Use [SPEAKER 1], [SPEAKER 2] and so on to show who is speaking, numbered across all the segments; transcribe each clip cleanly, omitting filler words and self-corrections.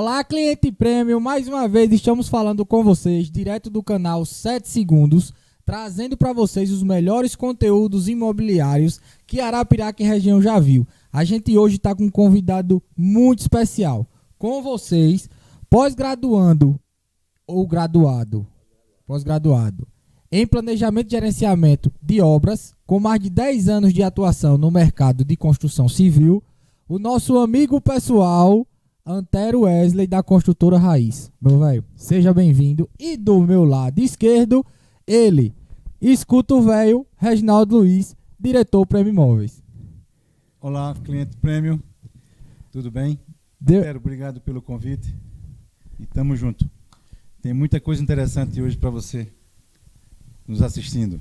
[SPEAKER 1] Olá, cliente prêmio, mais uma vez estamos falando com vocês, direto do canal 7 Segundos, trazendo para vocês os melhores conteúdos imobiliários que Arapiraca e região já viu. A gente hoje está com um convidado muito especial. Com vocês, pós-graduando ou graduado, pós-graduado, em planejamento e gerenciamento de obras, com mais de 10 anos de atuação no mercado de construção civil, o nosso amigo pessoal, Antero Wesley, da Construtora Raiz. Meu velho, seja bem-vindo. E do meu lado esquerdo, ele, escuta o velho, Reginaldo Luiz, diretor Prêmio Imóveis.
[SPEAKER 2] Olá, cliente prêmio, tudo bem? Antero, obrigado pelo convite e tamo junto. Tem muita coisa interessante hoje para você nos assistindo.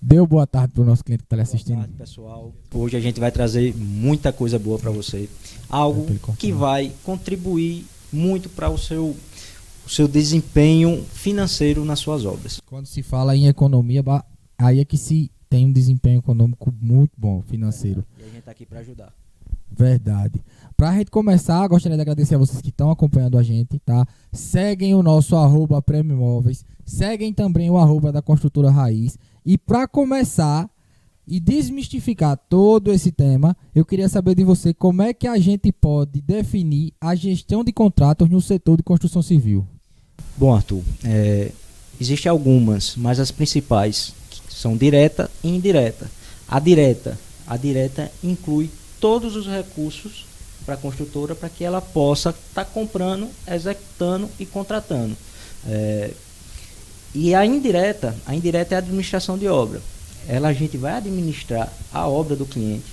[SPEAKER 1] Deu boa tarde para o nosso cliente que está ali assistindo.
[SPEAKER 3] Boa tarde, pessoal. Hoje a gente vai trazer muita coisa boa para você. Algo que vai contribuir muito para o seu desempenho financeiro nas suas obras.
[SPEAKER 1] Quando se fala em economia, aí é que se tem um desempenho econômico muito bom, financeiro.
[SPEAKER 3] E a gente está aqui para ajudar.
[SPEAKER 1] Verdade. Para a gente começar, gostaria de agradecer a vocês que estão acompanhando a gente, tá? Seguem o nosso @Prêmio Imóveis, seguem também o @ da Construtora Raiz. E para começar e desmistificar todo esse tema, eu queria saber de você como é que a gente pode definir a gestão de contratos no setor de construção civil.
[SPEAKER 3] Bom, Arthur, existem algumas, mas as principais são direta e indireta. A direta inclui todos os recursos para a construtora para que ela possa estar comprando, executando e contratando. E a indireta é a administração de obra. A gente vai administrar a obra do cliente,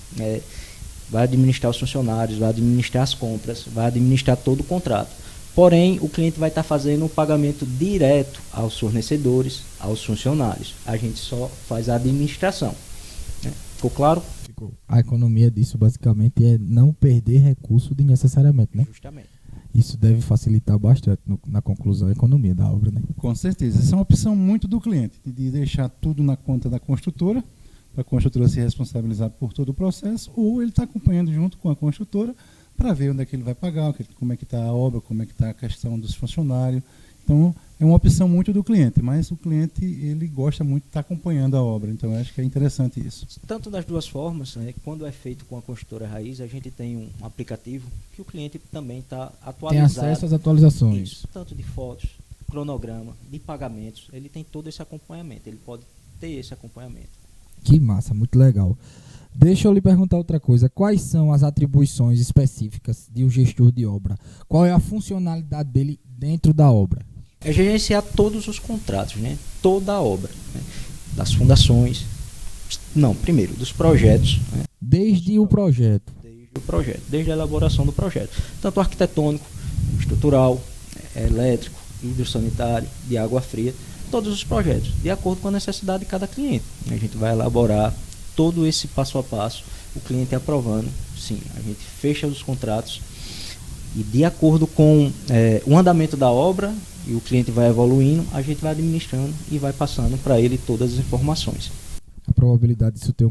[SPEAKER 3] vai administrar os funcionários, vai administrar as compras, vai administrar todo o contrato. Porém, o cliente vai estar fazendo o pagamento direto aos fornecedores, aos funcionários. A gente só faz a administração. Ficou claro?
[SPEAKER 1] A economia disso basicamente é não perder recurso desnecessariamente, né?
[SPEAKER 3] Justamente.
[SPEAKER 1] Isso deve facilitar bastante na conclusão da economia da obra, né?
[SPEAKER 2] Com certeza. Essa é uma opção muito do cliente, de deixar tudo na conta da construtora, para a construtora se responsabilizar por todo o processo, ou ele está acompanhando junto com a construtora para ver onde é que ele vai pagar, como é que está a obra, como é que está a questão dos funcionários. Então, é uma opção muito do cliente, mas o cliente ele gosta muito de estar acompanhando a obra, então eu acho que é interessante isso.
[SPEAKER 3] Tanto das duas formas, quando é feito com a Construtora Raiz, a gente tem um aplicativo que o cliente também está atualizado.
[SPEAKER 1] Tem acesso às atualizações.
[SPEAKER 3] Isso, tanto de fotos, cronograma, de pagamentos, ele tem todo esse acompanhamento, ele pode ter esse acompanhamento.
[SPEAKER 1] Que massa, muito legal. Deixa eu lhe perguntar outra coisa, quais são as atribuições específicas de um gestor de obra? Qual é a funcionalidade dele dentro da obra?
[SPEAKER 3] É gerenciar todos os contratos, toda a obra, das fundações, primeiro, dos projetos.
[SPEAKER 1] Desde o projeto.
[SPEAKER 3] Desde a elaboração do projeto. Tanto arquitetônico, estrutural, elétrico, hidrossanitário, de água fria, todos os projetos, de acordo com a necessidade de cada cliente. A gente vai elaborar todo esse passo a passo, o cliente aprovando, sim, a gente fecha os contratos e de acordo com o andamento da obra, e o cliente vai evoluindo, a gente vai administrando e vai passando para ele todas as informações.
[SPEAKER 1] A probabilidade disso ter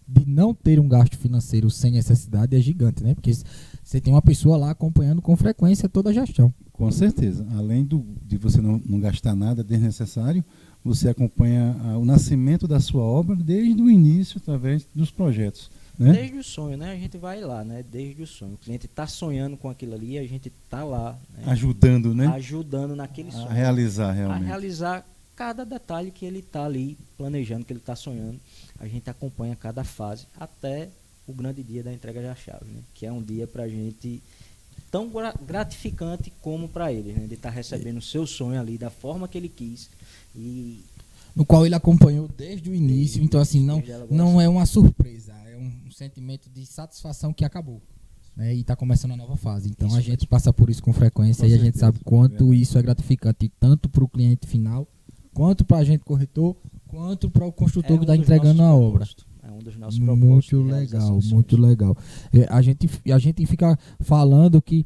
[SPEAKER 1] de não ter um gasto financeiro sem necessidade é gigante, né? Porque você tem uma pessoa lá acompanhando com frequência toda a gestão.
[SPEAKER 2] Com certeza. Além de você não gastar nada desnecessário, você acompanha o nascimento da sua obra desde o início, através dos projetos. Né?
[SPEAKER 3] Desde o sonho, a gente vai lá, desde o sonho. O cliente está sonhando com aquilo ali, a gente está lá.
[SPEAKER 2] Ajudando, né?
[SPEAKER 3] Ajudando naquele sonho.
[SPEAKER 2] A realizar realmente.
[SPEAKER 3] A realizar cada detalhe que ele está ali planejando, que ele está sonhando. A gente acompanha cada fase até o grande dia da entrega da chave, que é um dia para a gente tão gratificante como para ele, de estar recebendo o seu sonho ali da forma que ele quis e
[SPEAKER 1] no qual ele acompanhou desde o início, então assim, não é uma surpresa, é um sentimento de satisfação que acabou, e está começando a nova fase, então a gente passa por isso com frequência e a gente sabe quanto isso é gratificante, tanto para o cliente final, quanto para a gente corretor, quanto para o construtor que está entregando a obra.
[SPEAKER 3] É um dos nossos propósitos.
[SPEAKER 1] Muito legal, muito legal. A gente fica falando que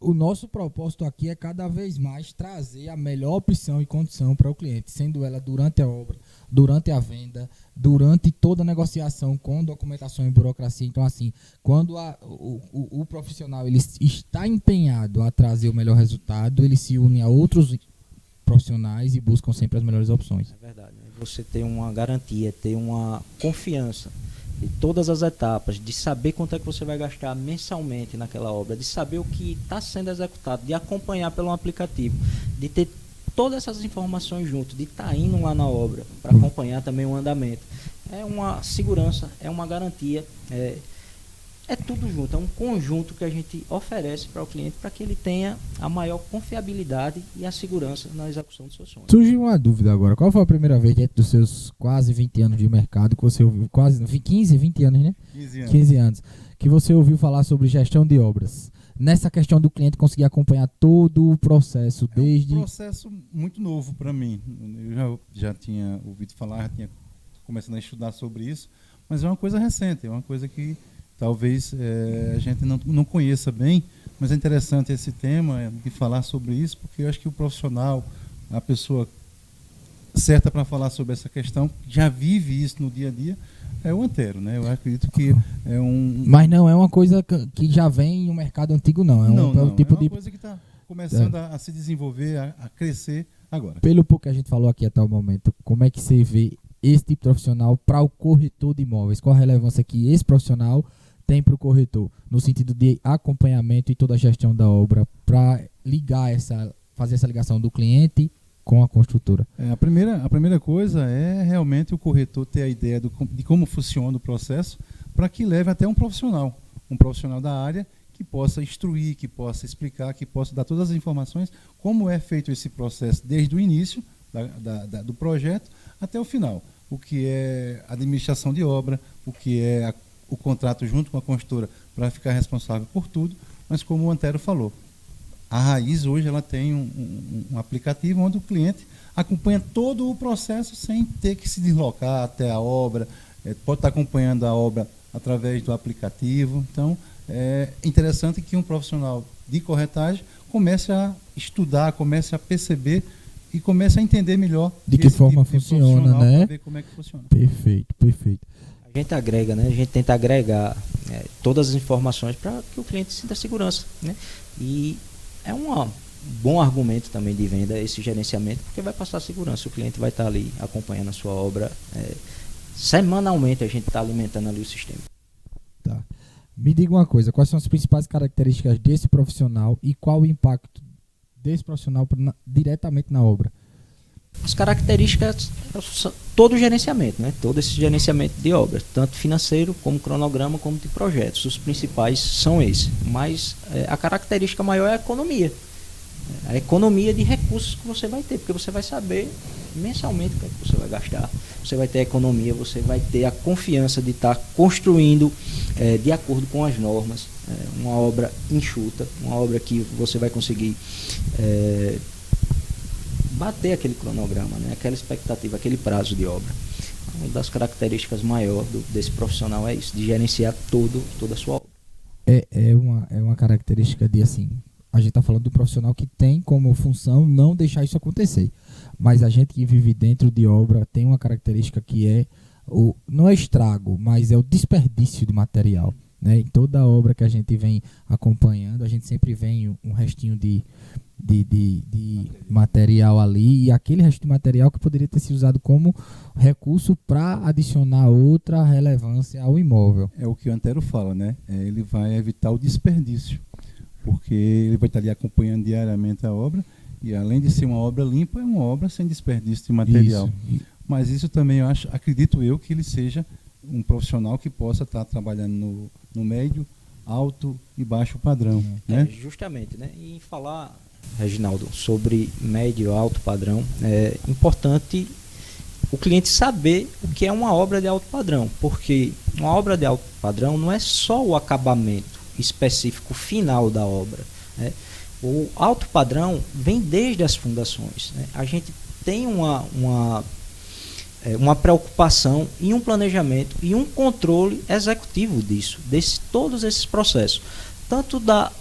[SPEAKER 1] O nosso propósito aqui é cada vez mais trazer a melhor opção e condição para o cliente, sendo ela durante a obra, durante a venda, durante toda a negociação com documentação e burocracia. Então, assim, quando o profissional ele está empenhado a trazer o melhor resultado, ele se une a outros profissionais e buscam sempre as melhores opções.
[SPEAKER 3] É verdade, né? Você ter uma garantia, ter uma confiança de todas as etapas, de saber quanto é que você vai gastar mensalmente naquela obra, de saber o que está sendo executado, de acompanhar pelo aplicativo, de ter todas essas informações junto, de estar indo lá na obra para acompanhar também o andamento. É uma segurança, é uma garantia, é tudo junto, é um conjunto que a gente oferece para o cliente para que ele tenha a maior confiabilidade e a segurança na execução dos seus sonhos.
[SPEAKER 1] Surgiu uma dúvida agora, qual foi a primeira vez dentro dos seus quase 20 anos de mercado que você ouviu, quase 15, 20 anos, né? 15 anos, que você ouviu falar sobre gestão de obras? Nessa questão do cliente conseguir acompanhar todo o processo, desde...
[SPEAKER 2] É um processo muito novo para mim. Eu já tinha ouvido falar, já tinha começando a estudar sobre isso, mas é uma coisa recente, é uma coisa que talvez a gente não conheça bem, mas é interessante esse tema de falar sobre isso, porque eu acho que o profissional, a pessoa certa para falar sobre essa questão, já vive isso no dia a dia, é o Antero, né? Eu acredito que é um...
[SPEAKER 1] Mas não é uma coisa que já vem no mercado antigo, não. É um tipo
[SPEAKER 2] é uma coisa que está começando a se desenvolver, a crescer agora.
[SPEAKER 1] Pelo pouco que a gente falou aqui até o momento, como é que você vê esse tipo de profissional para o corretor de imóveis? Qual a relevância que esse profissional tem para o corretor, no sentido de acompanhamento e toda a gestão da obra, para fazer essa ligação do cliente com a construtora?
[SPEAKER 2] A primeira coisa é realmente o corretor ter a ideia de como funciona o processo, para que leve até um profissional da área que possa instruir, que possa explicar, que possa dar todas as informações, como é feito esse processo desde o início do projeto até o final. O que é administração de obra, o que é o contrato junto com a construtora para ficar responsável por tudo, mas como o Antero falou, a Raiz hoje ela tem um aplicativo onde o cliente acompanha todo o processo sem ter que se deslocar até a obra, pode estar acompanhando a obra através do aplicativo. Então, é interessante que um profissional de corretagem comece a estudar, comece a perceber e comece a entender melhor
[SPEAKER 1] de que forma funciona, né?
[SPEAKER 2] Para ver como é que funciona.
[SPEAKER 1] Perfeito.
[SPEAKER 3] A gente agrega, né? A gente tenta agregar todas as informações para que o cliente sinta segurança, né? E é um bom argumento também de venda esse gerenciamento, porque vai passar segurança. O cliente vai estar ali acompanhando a sua obra. Semanalmente a gente está alimentando ali o sistema.
[SPEAKER 1] Tá. Me diga uma coisa, quais são as principais características desse profissional e qual o impacto desse profissional diretamente na obra?
[SPEAKER 3] As características, todo o gerenciamento, né? Todo esse gerenciamento de obras, tanto financeiro, como cronograma, como de projetos. Os principais são esses. Mas a característica maior é a economia. A economia de recursos que você vai ter, porque você vai saber mensalmente o que é que você vai gastar. Você vai ter a economia, você vai ter a confiança de estar construindo de acordo com as normas. Uma obra enxuta, uma obra que você vai conseguir bater aquele cronograma, né? Aquela expectativa, aquele prazo de obra. Uma das características maiores desse profissional é isso, de gerenciar toda a sua obra.
[SPEAKER 1] É uma característica de, assim, a gente está falando do profissional que tem como função não deixar isso acontecer. Mas a gente que vive dentro de obra tem uma característica que não é estrago, mas é o desperdício de material. Né? Em toda obra que a gente vem acompanhando, a gente sempre vem um restinho de material ali, e aquele resto de material que poderia ter sido usado como recurso para adicionar outra relevância ao imóvel.
[SPEAKER 2] É o que o Antero fala, né? Ele vai evitar o desperdício, porque ele vai estar ali acompanhando diariamente a obra, e além de ser uma obra limpa, é uma obra sem desperdício de material. Isso. Mas isso também acredito eu que ele seja um profissional que possa estar trabalhando no médio, alto e baixo padrão. Né?
[SPEAKER 3] Justamente, né? E em falar, Reginaldo, sobre médio, alto padrão, é importante o cliente saber o que é uma obra de alto padrão, porque uma obra de alto padrão não é só o acabamento específico final da obra, né? O alto padrão vem desde as fundações, né? A gente tem uma preocupação e um planejamento e um controle executivo todos esses processos, tanto da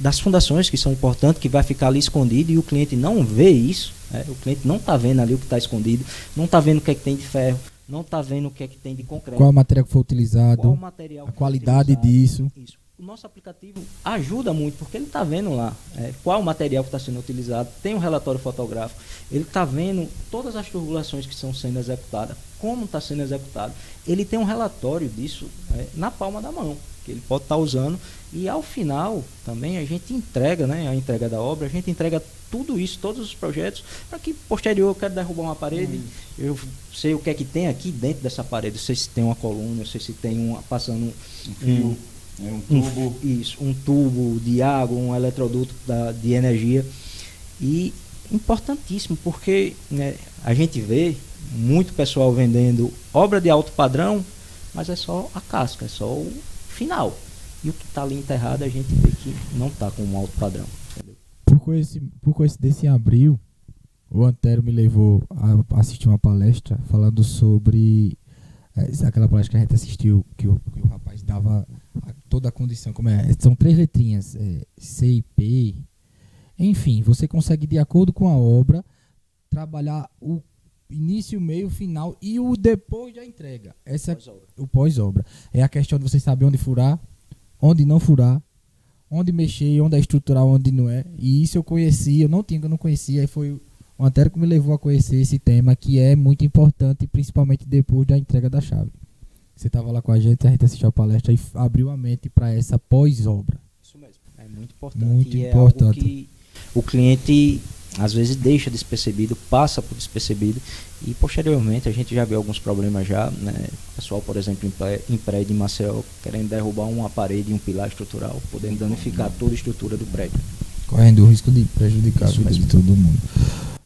[SPEAKER 3] das fundações que são importantes, que vai ficar ali escondido e o cliente não vê isso, o cliente não está vendo ali o que está escondido, não está vendo o que é que tem de ferro, não está vendo o que é que tem de concreto.
[SPEAKER 1] Qual material que foi utilizado,
[SPEAKER 3] qual material
[SPEAKER 1] a qualidade disso.
[SPEAKER 3] Isso. O nosso aplicativo ajuda muito, porque ele está vendo lá qual o material que está sendo utilizado, tem um relatório fotográfico, ele está vendo todas as tubulações que estão sendo executadas, como está sendo executado. Ele tem um relatório disso na palma da mão, que ele pode estar usando, e ao final também a gente entrega, a entrega da obra, a gente entrega tudo isso, todos os projetos, para que posterior eu quero derrubar uma parede, eu sei o que é que tem aqui dentro dessa parede, eu sei se tem uma coluna, eu sei se tem passando um fio, um tubo. Um tubo de água, um eletroduto de energia. E importantíssimo, porque a gente vê muito pessoal vendendo obra de alto padrão, mas é só a casca, é só o final. E o que está ali enterrado a gente vê que não está com um alto padrão. Entendeu?
[SPEAKER 1] Por coincidência, em abril, o Antero me levou a assistir uma palestra falando sobre aquela palestra que a gente assistiu, que o rapaz dava toda a condição, como são 3 letrinhas, C e P. Enfim, você consegue, de acordo com a obra, trabalhar o início, meio, final e o depois da entrega. O pós-obra. É a questão de você saber onde furar, onde não furar, onde mexer, onde é estrutural, onde não é. E isso eu não conhecia, aí foi o Antero que me levou a conhecer esse tema, que é muito importante, principalmente depois da entrega da chave. Você estava lá com a gente assistiu a palestra e abriu a mente para essa pós-obra.
[SPEAKER 3] Isso mesmo. É muito importante.
[SPEAKER 1] Muito
[SPEAKER 3] e
[SPEAKER 1] importante.
[SPEAKER 3] É algo que o cliente às vezes deixa despercebido, passa por despercebido, e posteriormente a gente já vê alguns problemas já, pessoal, por exemplo, em prédio em Maceió, querendo derrubar uma parede e um pilar estrutural, podendo danificar toda a estrutura do prédio.
[SPEAKER 1] Correndo o risco de prejudicar a vida de todo mundo.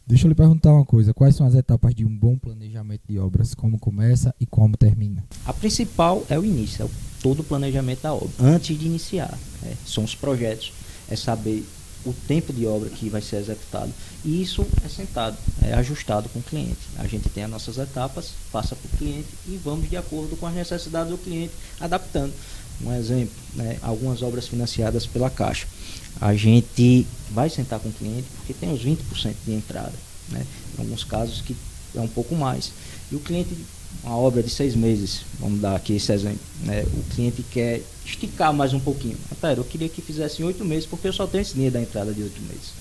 [SPEAKER 1] Deixa eu lhe perguntar uma coisa, quais são as etapas de um bom planejamento de obras, como começa e como termina?
[SPEAKER 3] A principal é o início, é todo o planejamento da obra, antes de iniciar, são os projetos, é saber o tempo de obra que vai ser executado, e isso é sentado, é ajustado com o cliente. A gente tem as nossas etapas, passa para o cliente e vamos de acordo com as necessidades do cliente, adaptando. Um exemplo, algumas obras financiadas pela Caixa, a gente vai sentar com o cliente porque tem os 20% de entrada, em alguns casos que é um pouco mais, e o cliente, uma obra de 6 meses, vamos dar aqui esse exemplo, o cliente quer esticar mais um pouquinho. Eu queria que fizesse em 8 meses, porque eu só tenho esse dinheiro da entrada de 8 meses.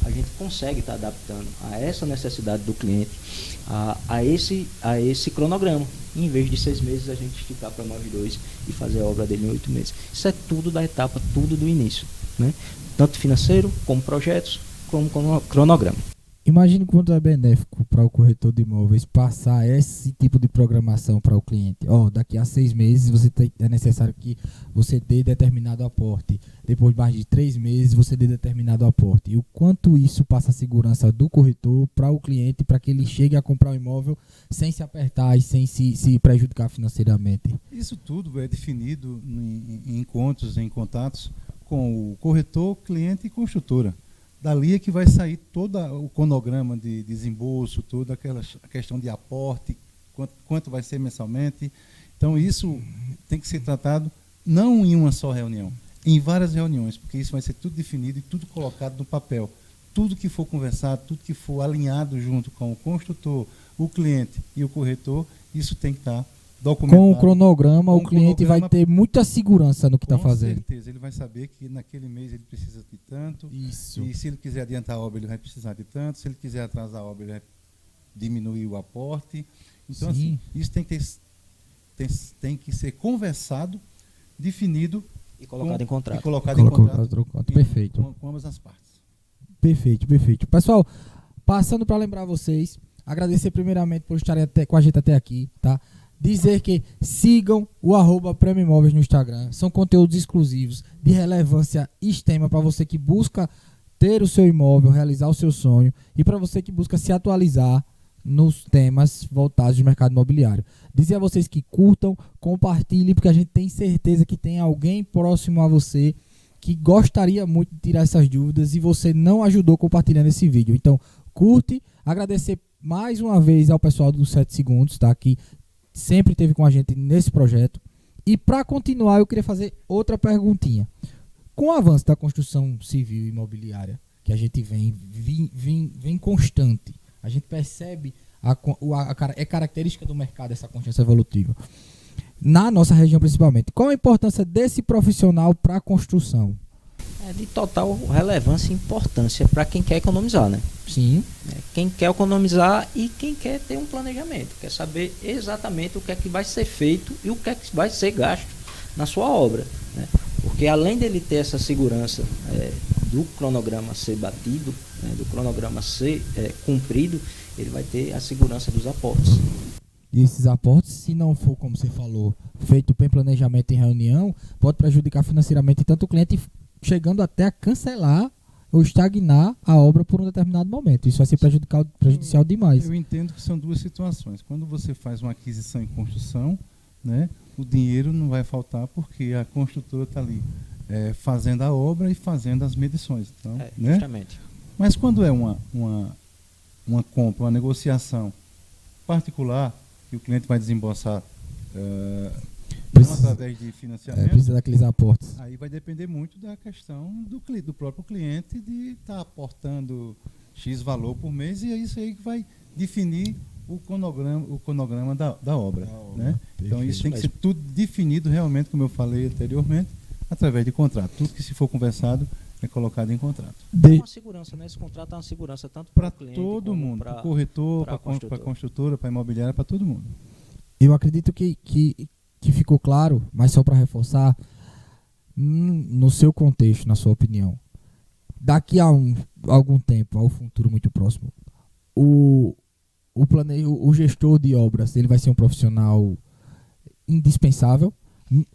[SPEAKER 3] A gente consegue estar adaptando a essa necessidade do cliente, a esse cronograma. Em vez de 6 meses, a gente esticar para 9, 2 e fazer a obra dele em 8 meses. Isso é tudo da etapa, tudo do início, tanto financeiro, como projetos, como cronograma.
[SPEAKER 1] Imagine quanto é benéfico para o corretor de imóveis passar esse tipo de programação para o cliente. Daqui a 6 meses é necessário que você dê determinado aporte. Depois de mais de 3 meses você dê determinado aporte. E o quanto isso passa a segurança do corretor para o cliente, para que ele chegue a comprar o imóvel sem se apertar e sem se prejudicar financeiramente.
[SPEAKER 2] Isso tudo é definido em encontros, em contatos com o corretor, cliente e construtora. Dali é que vai sair todo o cronograma de desembolso, toda aquela questão de aporte, quanto vai ser mensalmente. Então isso tem que ser tratado não em uma só reunião, em várias reuniões, porque isso vai ser tudo definido e tudo colocado no papel. Tudo que for conversado, tudo que for alinhado junto com o construtor, o cliente e o corretor, isso tem que estar documentado.
[SPEAKER 1] Com o cronograma, o cliente vai ter muita segurança no que está fazendo.
[SPEAKER 2] Com certeza, ele vai saber que naquele mês ele precisa de tanto.
[SPEAKER 1] Isso.
[SPEAKER 2] E se ele quiser adiantar a obra, ele vai precisar de tanto. Se ele quiser atrasar a obra, ele vai diminuir o aporte. Então, assim, isso tem que ser conversado, definido
[SPEAKER 3] e colocado em contrato.
[SPEAKER 2] E colocado em contrato.
[SPEAKER 1] Perfeito.
[SPEAKER 2] Com ambas as partes.
[SPEAKER 1] Perfeito. Pessoal, passando para lembrar vocês, agradecer primeiramente por estarem com a gente até aqui, tá? Dizer que sigam o @Prêmio Imóveis no Instagram. São conteúdos exclusivos de relevância extrema para você que busca ter o seu imóvel, realizar o seu sonho, e para você que busca se atualizar nos temas voltados do mercado imobiliário. Dizer a vocês que curtam, compartilhem, porque a gente tem certeza que tem alguém próximo a você que gostaria muito de tirar essas dúvidas e você não ajudou compartilhando esse vídeo. Então, curte. Agradecer mais uma vez ao pessoal dos 7 segundos, tá? Que sempre esteve com a gente nesse projeto. E para continuar, eu queria fazer outra perguntinha. com o avanço da construção civil e imobiliária, que a gente vem constante, a gente percebe é característica do mercado essa constância evolutiva. Na nossa região principalmente, qual a importância desse profissional para a construção?
[SPEAKER 3] É de total relevância e importância para quem quer economizar, né?
[SPEAKER 1] Sim.
[SPEAKER 3] Quem quer economizar e quem quer ter um planejamento, quer saber exatamente o que é que vai ser feito e o que é que vai ser gasto na sua obra, né? Porque além dele ter essa segurança do cronograma ser batido, né, do cronograma ser cumprido, ele vai ter a segurança dos aportes.
[SPEAKER 1] E esses aportes, se não for, como você falou, feito bem planejamento em reunião, pode prejudicar financeiramente tanto o cliente, chegando até a cancelar ou estagnar a obra por um determinado momento. Isso vai ser prejudicial demais.
[SPEAKER 2] Eu entendo que são duas situações. Quando você faz uma aquisição em construção, né, o dinheiro não vai faltar porque a construtora está ali fazendo a obra e fazendo as medições. Então, né?
[SPEAKER 3] Justamente.
[SPEAKER 2] Mas quando é uma compra, uma negociação particular, que o cliente vai desembolsar não através de financiamento,
[SPEAKER 1] precisa daqueles aportes.
[SPEAKER 2] Aí vai depender muito da questão do próprio cliente de estar aportando X valor por mês, e é isso aí que vai definir o cronograma da obra. Né? Então isso tem que ser tudo definido realmente, como eu falei anteriormente, através de contrato. Tudo que se for conversado é colocado em contrato.
[SPEAKER 3] É uma segurança, né? Esse contrato é uma segurança tanto para o cliente,
[SPEAKER 2] todo mundo, para o corretor, para a construtora, para a imobiliária, para todo mundo.
[SPEAKER 1] Eu acredito que ficou claro, mas só para reforçar, no seu contexto, na sua opinião, daqui a algum tempo, ao futuro muito próximo, o gestor de obras, ele vai ser um profissional indispensável,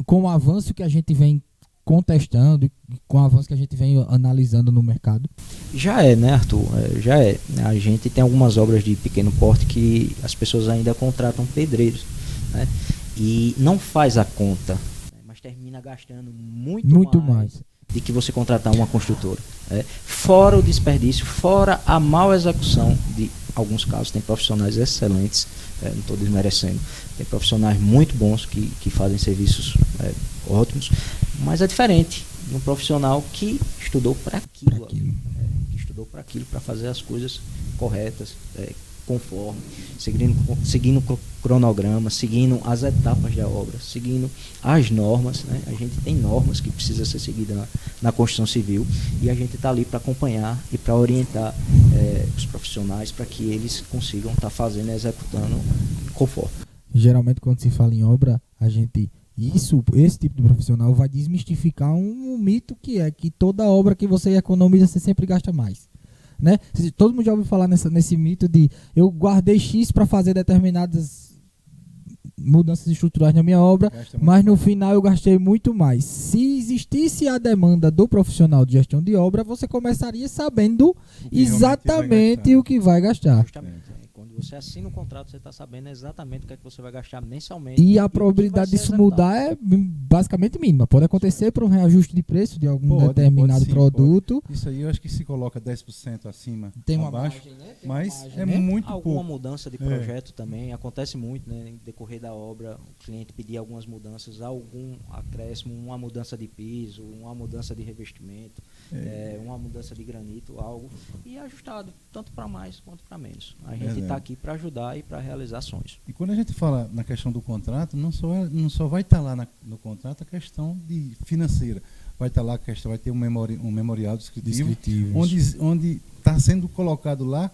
[SPEAKER 1] com o avanço que a gente vem contestando e com o avanço que a gente vem analisando no mercado?
[SPEAKER 3] Já é, né, Arthur? Já é. A gente tem algumas obras de pequeno porte que as pessoas ainda contratam pedreiros, né? E não faz a conta, né? Mas termina gastando muito mais de que você contratar uma construtora. Fora o desperdício, fora a mal execução de alguns casos. Tem profissionais excelentes, não estou desmerecendo, tem profissionais muito bons que fazem serviços ótimos, mas é diferente de um profissional que estudou para aquilo, para fazer as coisas corretas, conforme, seguindo o cronograma, seguindo as etapas da obra, seguindo as normas, né? A gente tem normas que precisam ser seguidas na construção civil, e a gente está ali para acompanhar e para orientar os profissionais para que eles consigam estar fazendo e executando conforme.
[SPEAKER 1] Geralmente, quando se fala em obra, esse tipo de profissional vai desmistificar um mito, que é que toda obra que você economiza, você sempre gasta mais. Né? Todo mundo já ouviu falar nesse mito de eu guardei X para fazer determinadas mudanças estruturais na minha obra, mas no final eu gastei muito mais. Se existisse a demanda do profissional de gestão de obra, você começaria sabendo exatamente o que vai gastar.
[SPEAKER 3] Justamente. Quando você assina o contrato, você está sabendo exatamente o que é que você vai gastar mensalmente.
[SPEAKER 1] E a probabilidade disso mudar é basicamente mínima. Pode acontecer por um reajuste de preço de algum determinado produto.
[SPEAKER 2] Pode. Isso aí eu acho que se coloca 10% acima,
[SPEAKER 1] tem uma
[SPEAKER 2] abaixo,
[SPEAKER 1] margem, né?
[SPEAKER 2] mas é muito pouco.
[SPEAKER 3] Alguma mudança de projeto também acontece muito, né? Em decorrer da obra, o cliente pedir algumas mudanças, algum acréscimo, uma mudança de piso, uma mudança de revestimento, uma mudança de granito, algo, e ajustado tanto para mais quanto para menos. A gente está aqui para ajudar e para realizar sonhos.
[SPEAKER 2] E quando a gente fala na questão do contrato, não só vai estar lá no contrato a questão financeira. Vai estar lá a questão, vai ter um memorial descritivo onde está sendo colocado lá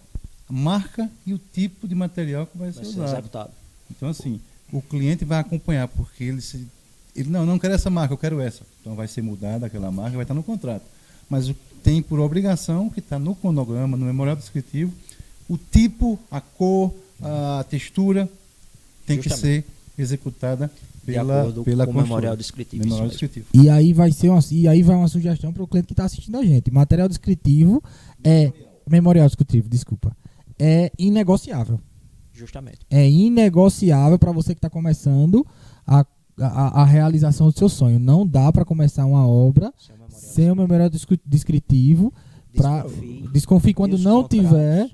[SPEAKER 2] a marca e o tipo de material que vai ser usado.
[SPEAKER 3] Executado.
[SPEAKER 2] Então, assim, o cliente vai acompanhar, porque ele não quer essa marca, eu quero essa. Então vai ser mudada aquela marca, vai estar no contrato. Mas tem por obrigação que está no cronograma, no memorial descritivo, o tipo, a cor, a textura tem que ser executada pela
[SPEAKER 3] memorial descritivo.
[SPEAKER 1] E aí vai uma sugestão para o cliente que está assistindo a gente. Material descritivo memorial descritivo, desculpa. É inegociável.
[SPEAKER 3] Justamente.
[SPEAKER 1] É inegociável para você que está começando a realização do seu sonho. Não dá para começar uma obra sem o memorial descritivo. Desconfie quando não tiver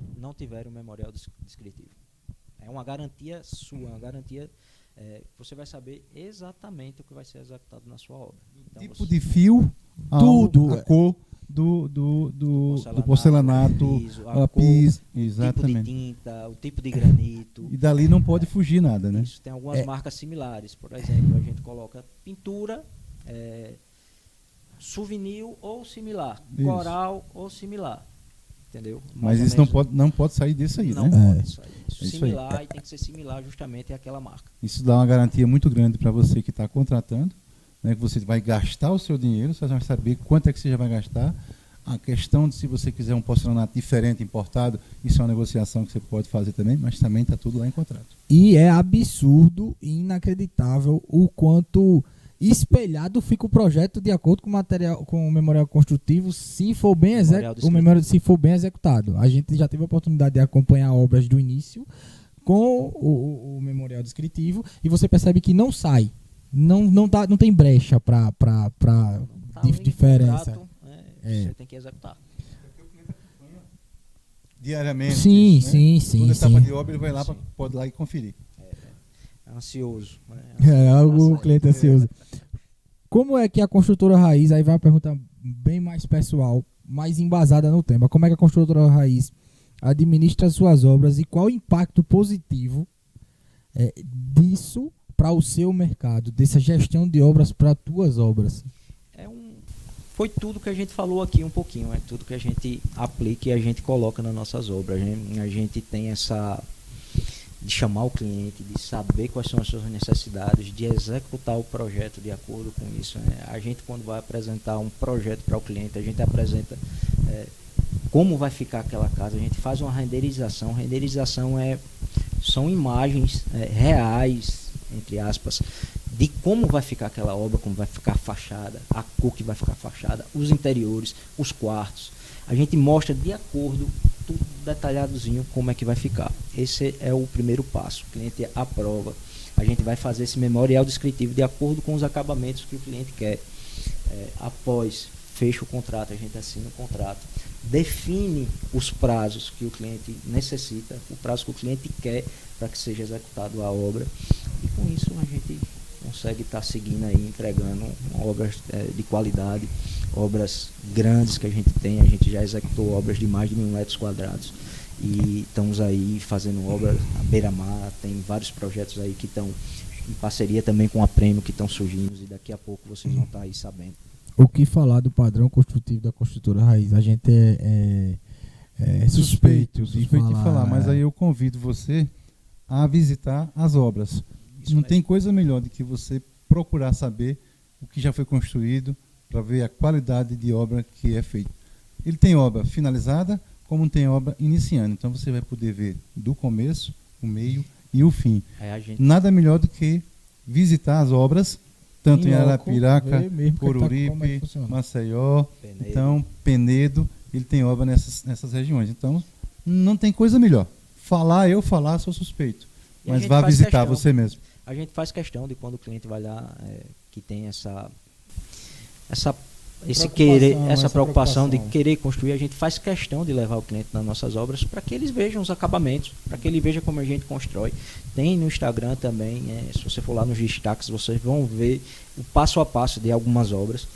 [SPEAKER 3] o memorial descritivo. É uma garantia sua, uma garantia você vai saber exatamente o que vai ser executado na sua obra. Então,
[SPEAKER 2] tipo de fio
[SPEAKER 1] Tudo.
[SPEAKER 2] A cor do porcelanato,
[SPEAKER 3] a
[SPEAKER 2] piso,
[SPEAKER 3] cor,
[SPEAKER 2] exatamente.
[SPEAKER 3] o tipo de tinta, o tipo de granito.
[SPEAKER 2] E dali não pode fugir nada, né?
[SPEAKER 3] Isso, tem algumas marcas similares. Por exemplo, a gente coloca pintura, souvenir ou similar,
[SPEAKER 2] Isso.
[SPEAKER 3] coral ou similar. Entendeu?
[SPEAKER 2] Mas isso não pode sair disso aí,
[SPEAKER 3] não
[SPEAKER 2] né?
[SPEAKER 3] pode sair. Isso,
[SPEAKER 2] Isso
[SPEAKER 3] similar
[SPEAKER 2] aí.
[SPEAKER 3] e tem que ser similar justamente àquela marca.
[SPEAKER 2] Isso dá uma garantia muito grande para você que está contratando, né, que você vai gastar o seu dinheiro, você vai saber quanto é que você já vai gastar. A questão de se você quiser um porcelanato diferente, importado, isso é uma negociação que você pode fazer também, mas também está tudo lá em contrato.
[SPEAKER 1] E é absurdo e inacreditável o quanto espelhado fica o projeto de acordo com o memorial construtivo, se for bem executado. A gente já teve a oportunidade de acompanhar obras do início com o memorial descritivo e você percebe que não sai, não tem brecha para diferença.
[SPEAKER 3] Contrato, você tem que executar.
[SPEAKER 2] Diariamente.
[SPEAKER 1] Sim,
[SPEAKER 2] né?
[SPEAKER 1] sim.
[SPEAKER 2] Toda etapa de obra ele vai lá, pode ir lá e conferir.
[SPEAKER 3] É ansioso.
[SPEAKER 1] O cliente ansioso. Como é que a construtora raiz, aí vai uma pergunta bem mais pessoal, mais embasada no tema, como é que a construtora raiz administra suas obras e qual o impacto positivo disso para o seu mercado, dessa gestão de obras para tuas obras?
[SPEAKER 3] Foi tudo que a gente falou aqui um pouquinho, é tudo que a gente aplica e a gente coloca nas nossas obras. A gente tem essa de chamar o cliente, de saber quais são as suas necessidades, de executar o projeto de acordo com isso. Né? A gente, quando vai apresentar um projeto para o cliente, a gente apresenta como vai ficar aquela casa, a gente faz uma renderização. Renderização são imagens reais, entre aspas, de como vai ficar aquela obra, como vai ficar a fachada, a cor que vai ficar a fachada, os interiores, os quartos. A gente mostra de acordo, tudo detalhadozinho, como é que vai ficar. Esse é o primeiro passo. O cliente aprova. A gente vai fazer esse memorial descritivo de acordo com os acabamentos que o cliente quer. Após fecha o contrato, a gente assina o contrato, define os prazos que o cliente necessita, o prazo que o cliente quer para que seja executado a obra. E com isso a gente consegue estar seguindo aí, entregando obras de qualidade, obras grandes que a gente já executou obras de mais de 1.000 metros quadrados e estamos aí fazendo obras à beira-mar, tem vários projetos aí que estão em parceria também com a Prêmio que estão surgindo e daqui a pouco vocês vão estar aí sabendo.
[SPEAKER 1] O que falar do padrão construtivo da construtora raiz? A gente é suspeito de falar,
[SPEAKER 2] mas aí eu convido você a visitar as obras. Não tem coisa melhor do que você procurar saber o que já foi construído para ver a qualidade de obra que é feita. Ele tem obra finalizada, como tem obra iniciando. Então você vai poder ver do começo, o meio e o fim. Nada melhor do que visitar as obras, tanto em Arapiraca, Coruripe, Maceió, Penedo. Então Penedo, ele tem obra nessas regiões. Então não tem coisa melhor. Eu falar, sou suspeito. Mas vá visitar você mesmo.
[SPEAKER 3] A gente faz questão de quando o cliente vai lá, que tem essa preocupação de querer construir, a gente faz questão de levar o cliente nas nossas obras para que eles vejam os acabamentos, para que ele veja como a gente constrói. Tem no Instagram também, se você for lá nos destaques, vocês vão ver o passo a passo de algumas obras,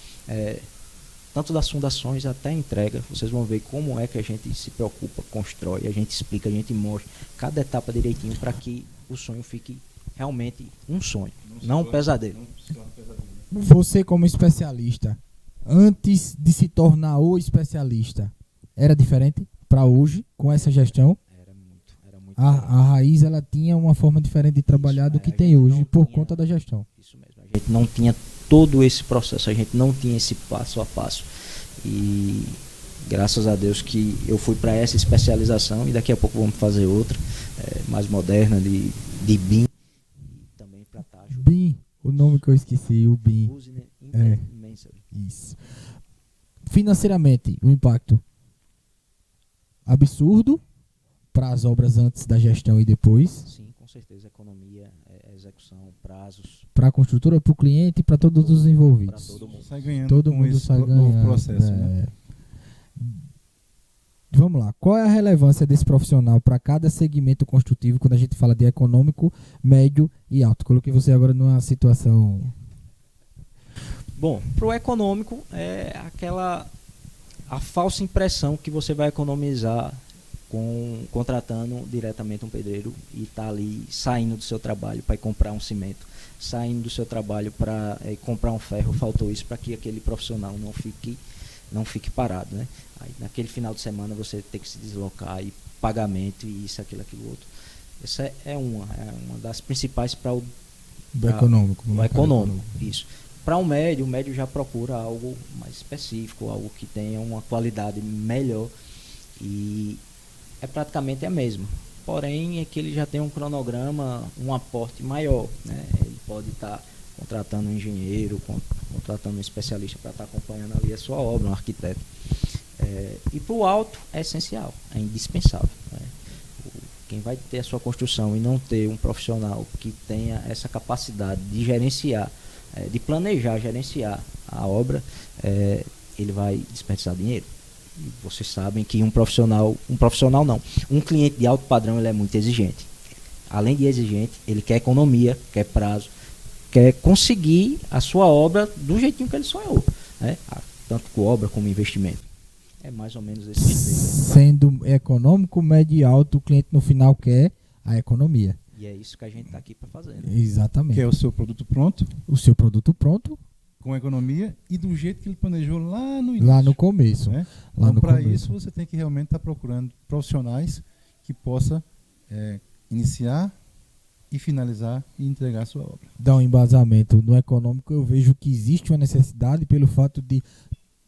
[SPEAKER 3] tanto das fundações até a entrega. Vocês vão ver como é que a gente se preocupa, constrói, a gente explica, a gente mostra cada etapa direitinho para que o sonho fique realmente um sonho, não um pesadelo.
[SPEAKER 1] Você como especialista, antes de se tornar o especialista, era diferente para hoje com essa gestão?
[SPEAKER 3] Era muito.
[SPEAKER 1] A raiz ela tinha uma forma diferente de trabalhar do que tem hoje por conta da gestão.
[SPEAKER 3] Isso mesmo. A gente não tinha todo esse processo, a gente não tinha esse passo a passo. E graças a Deus que eu fui para essa especialização e daqui a pouco vamos fazer outra mais moderna de BIM e também para Tajo.
[SPEAKER 1] BIM, o nome que eu esqueci, o BIM. Isso. Financeiramente, o impacto absurdo para as obras antes da gestão e depois.
[SPEAKER 3] Sim, com certeza. Economia, execução, prazos.
[SPEAKER 1] Para a construtora, para o cliente e para todos os envolvidos.
[SPEAKER 3] Todo mundo
[SPEAKER 2] sai ganhando.
[SPEAKER 1] Todo mundo sai ganhando.
[SPEAKER 2] Processo, né?
[SPEAKER 1] Vamos lá. Qual é a relevância desse profissional para cada segmento construtivo quando a gente fala de econômico, médio e alto? Coloquei você agora numa situação.
[SPEAKER 3] Bom, para o econômico é a falsa impressão que você vai economizar contratando diretamente um pedreiro e tá ali saindo do seu trabalho para ir comprar um cimento, saindo do seu trabalho para comprar um ferro, faltou isso para que aquele profissional não fique parado, né? Aí, naquele final de semana você tem que se deslocar e pagamento e isso, aquilo outro. Essa é uma das principais para o
[SPEAKER 1] econômico.
[SPEAKER 3] O econômico, isso. Para o médio já procura algo mais específico, algo que tenha uma qualidade melhor e é praticamente a mesma. Porém, é que ele já tem um cronograma, um aporte maior, né? Ele pode estar contratando um engenheiro, contratando um especialista para estar acompanhando ali a sua obra, um arquiteto. E para o alto é essencial, é indispensável, né? Quem vai ter a sua construção e não ter um profissional que tenha essa capacidade de gerenciar, de planejar, gerenciar a obra, ele vai desperdiçar dinheiro. E vocês sabem que um cliente de alto padrão, ele é muito exigente. Além de exigente, ele quer economia, quer prazo, quer conseguir a sua obra do jeitinho que ele sonhou, né? Tanto com obra como investimento. É mais ou menos esse jeito.
[SPEAKER 1] Sendo econômico, médio e alto, o cliente no final quer a economia.
[SPEAKER 3] E é isso que a gente está aqui para fazer, né?
[SPEAKER 1] Exatamente.
[SPEAKER 2] Que é o seu produto pronto.
[SPEAKER 1] O seu produto pronto.
[SPEAKER 2] Com economia e do jeito que ele planejou lá no início.
[SPEAKER 1] Lá no começo.
[SPEAKER 2] Né?
[SPEAKER 1] Lá
[SPEAKER 2] então, para
[SPEAKER 1] começo.
[SPEAKER 2] isso, você tem que realmente estar procurando profissionais que possa iniciar e finalizar e entregar a sua obra.
[SPEAKER 1] Dá um embasamento no econômico. Eu vejo que existe uma necessidade pelo fato de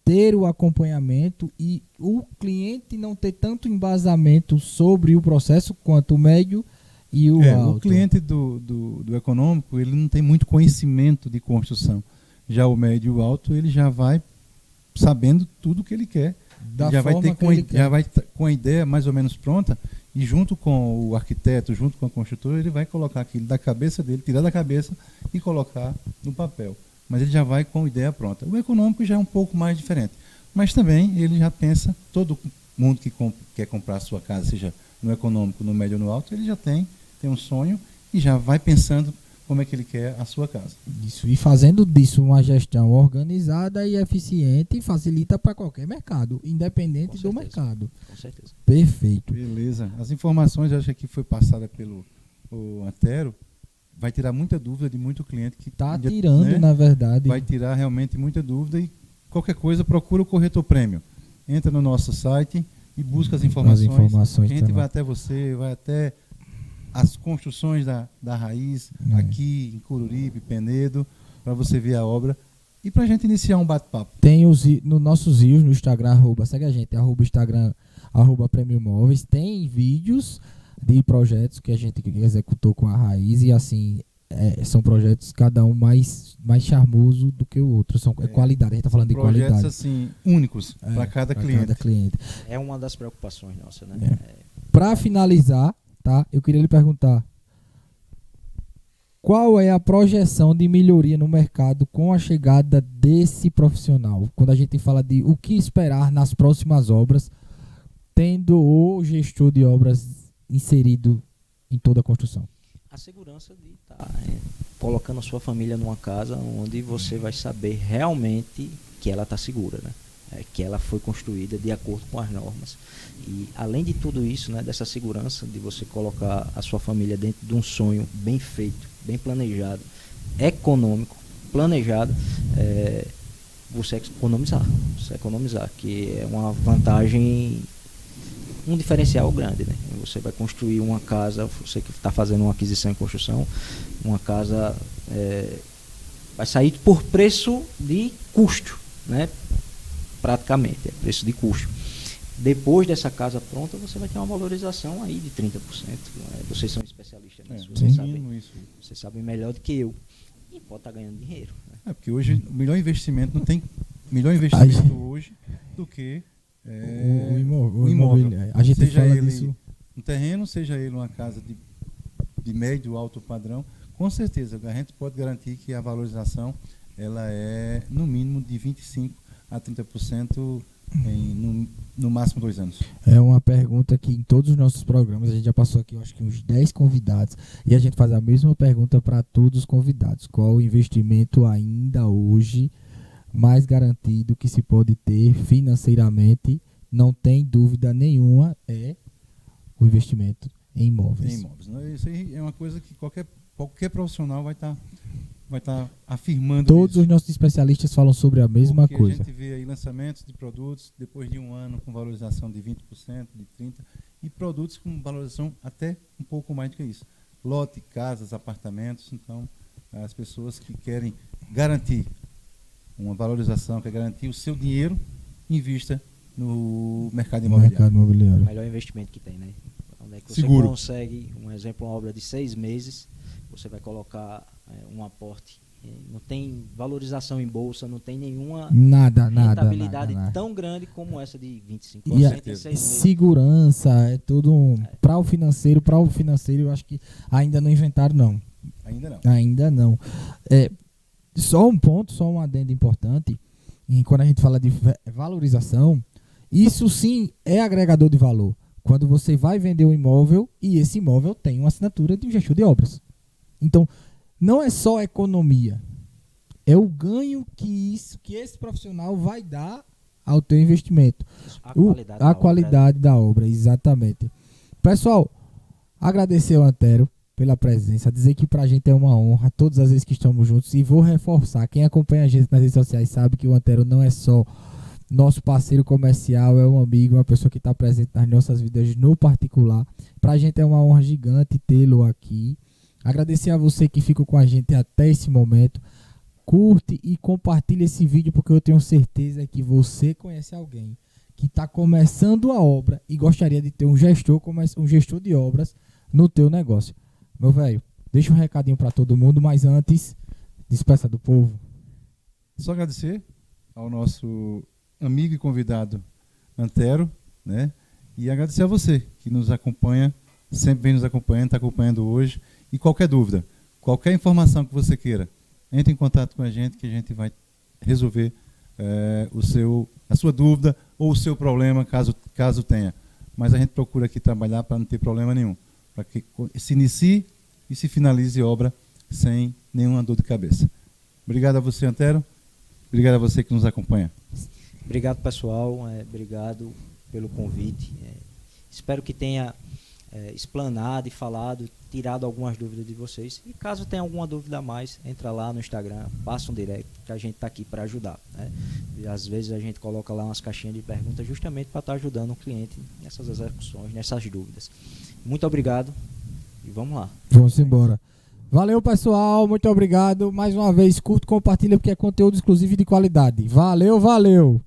[SPEAKER 1] ter o acompanhamento e o cliente não ter tanto embasamento sobre o processo quanto o médio e o alto.
[SPEAKER 2] O cliente do econômico, ele não tem muito conhecimento de construção. Já o médio e o alto, ele já vai sabendo tudo o que ele quer. Já vai com a ideia mais ou menos pronta e junto com o arquiteto, junto com a construtora, ele vai colocar aquilo da cabeça dele, tirar da cabeça e colocar no papel. Mas ele já vai com a ideia pronta. O econômico já é um pouco mais diferente. Mas também ele já pensa, todo mundo que quer comprar a sua casa, seja no econômico, no médio ou no alto, ele já tem um sonho e já vai pensando como é que ele quer a sua casa.
[SPEAKER 1] Isso, e fazendo disso uma gestão organizada e eficiente, facilita para qualquer mercado, independente do mercado.
[SPEAKER 3] Com certeza.
[SPEAKER 1] Perfeito.
[SPEAKER 2] Beleza. As informações, eu acho que foi passada pelo Antero, vai tirar muita dúvida de muito cliente que
[SPEAKER 1] está tirando, né? Na verdade.
[SPEAKER 2] Vai tirar realmente muita dúvida e qualquer coisa procura o Corretor Premium. Entra no nosso site e busca as informações. A gente vai até você, vai até as construções da raiz, aqui em Coruripe, Penedo, para você ver a obra e para a gente iniciar um bate-papo.
[SPEAKER 1] Tem nos nossos rios no Instagram, segue a gente, Instagram, Premium Móveis, tem vídeos de projetos que a gente executou com a raiz e assim, são projetos cada um mais charmoso do que o outro, é qualidade, a gente está falando de qualidade.
[SPEAKER 2] Projetos assim, únicos para cada cliente.
[SPEAKER 3] É uma das preocupações nossas, né?
[SPEAKER 1] Para finalizar, tá? Eu queria lhe perguntar qual é a projeção de melhoria no mercado com a chegada desse profissional? Quando a gente fala de o que esperar nas próximas obras, tendo o gestor de obras inserido em toda a construção.
[SPEAKER 3] A segurança de estar colocando a sua família numa casa onde você vai saber realmente que ela está segura, né? Que ela foi construída de acordo com as normas. E além de tudo isso, né, dessa segurança de você colocar a sua família dentro de um sonho bem feito, bem planejado, econômico, planejado, você economizar, que é uma vantagem, um diferencial grande, né? Você vai construir uma casa, você que está fazendo uma aquisição e construção, uma casa vai sair por preço de custo, né? Praticamente, é preço de custo. Depois dessa casa pronta, você vai ter uma valorização aí de 30%. Vocês são especialistas nisso, vocês sabem melhor do que eu. E pode estar ganhando dinheiro. Né?
[SPEAKER 2] Porque hoje o melhor investimento, não tem melhor investimento hoje do que o imóvel.
[SPEAKER 1] A gente
[SPEAKER 2] seja
[SPEAKER 1] fala
[SPEAKER 2] ele
[SPEAKER 1] disso.
[SPEAKER 2] um terreno, seja ele uma casa de médio alto padrão, com certeza a gente pode garantir que a valorização ela é no mínimo de 25% a 30% no máximo 2 anos.
[SPEAKER 1] É uma pergunta que em todos os nossos programas, a gente já passou aqui, eu acho que uns 10 convidados, e a gente faz a mesma pergunta para todos os convidados. Qual o investimento ainda hoje mais garantido que se pode ter financeiramente, não tem dúvida nenhuma, é o investimento em imóveis.
[SPEAKER 2] Em imóveis, né? Isso aí é uma coisa que qualquer profissional vai estar afirmando.
[SPEAKER 1] Todos
[SPEAKER 2] isso.
[SPEAKER 1] os nossos especialistas falam sobre a mesma
[SPEAKER 2] Porque
[SPEAKER 1] coisa.
[SPEAKER 2] a gente vê aí lançamentos de produtos depois de um ano com valorização de 20%, de 30%, e produtos com valorização até um pouco mais do que isso. Lote, casas, apartamentos. Então, as pessoas que querem garantir uma valorização, quer garantir o seu dinheiro, invista no mercado imobiliário.
[SPEAKER 1] Mercado
[SPEAKER 3] O
[SPEAKER 1] imobiliário.
[SPEAKER 3] melhor investimento que tem, né? Onde é que você
[SPEAKER 2] Seguro.
[SPEAKER 3] consegue, um exemplo, uma obra de 6 meses, você vai colocar um aporte. Não tem valorização em bolsa, não tem nenhuma
[SPEAKER 1] Nada.
[SPEAKER 3] rentabilidade tão grande como essa de 25%
[SPEAKER 1] E
[SPEAKER 3] em
[SPEAKER 1] a
[SPEAKER 3] 6 meses.
[SPEAKER 1] segurança, é tudo para o financeiro, eu acho que ainda não inventaram, não.
[SPEAKER 2] Ainda não.
[SPEAKER 1] Só um ponto, só um adendo importante, e quando a gente fala de valorização, isso sim é agregador de valor. Quando você vai vender um imóvel e esse imóvel tem uma assinatura de um gestor de obras. Então, não é só economia, é o ganho que esse profissional vai dar ao teu investimento. A qualidade da obra, exatamente. Pessoal, agradecer ao Antero pela presença, dizer que pra gente é uma honra todas as vezes que estamos juntos, e vou reforçar, quem acompanha a gente nas redes sociais sabe que o Antero não é só nosso parceiro comercial, é um amigo, uma pessoa que está presente nas nossas vidas no particular. Pra gente é uma honra gigante tê-lo aqui. Agradecer a você que ficou com a gente até esse momento. Curte e compartilha esse vídeo, porque eu tenho certeza que você conhece alguém que está começando a obra e gostaria de ter um gestor de obras no teu negócio. Meu velho, deixa um recadinho para todo mundo, mas antes, despeça do povo.
[SPEAKER 2] Só agradecer ao nosso amigo e convidado Antero, né? E agradecer a você que nos acompanha, sempre vem nos acompanhando, está acompanhando hoje. E qualquer dúvida, qualquer informação que você queira, entre em contato com a gente que a gente vai resolver a sua dúvida ou o seu problema, caso tenha. Mas a gente procura aqui trabalhar para não ter problema nenhum, para que se inicie e se finalize a obra sem nenhuma dor de cabeça. Obrigado a você, Antero. Obrigado a você que nos acompanha.
[SPEAKER 3] Obrigado, pessoal. Obrigado pelo convite. Espero que tenha explanado e falado, tirado algumas dúvidas de vocês. E caso tenha alguma dúvida a mais, entra lá no Instagram, passa um direct, que a gente está aqui para ajudar, né? E às vezes a gente coloca lá umas caixinhas de perguntas justamente para estar ajudando o cliente nessas execuções, nessas dúvidas. Muito obrigado e vamos lá.
[SPEAKER 1] Vamos embora. Valeu, pessoal. Muito obrigado. Mais uma vez, curta, compartilha, porque é conteúdo exclusivo e de qualidade. Valeu.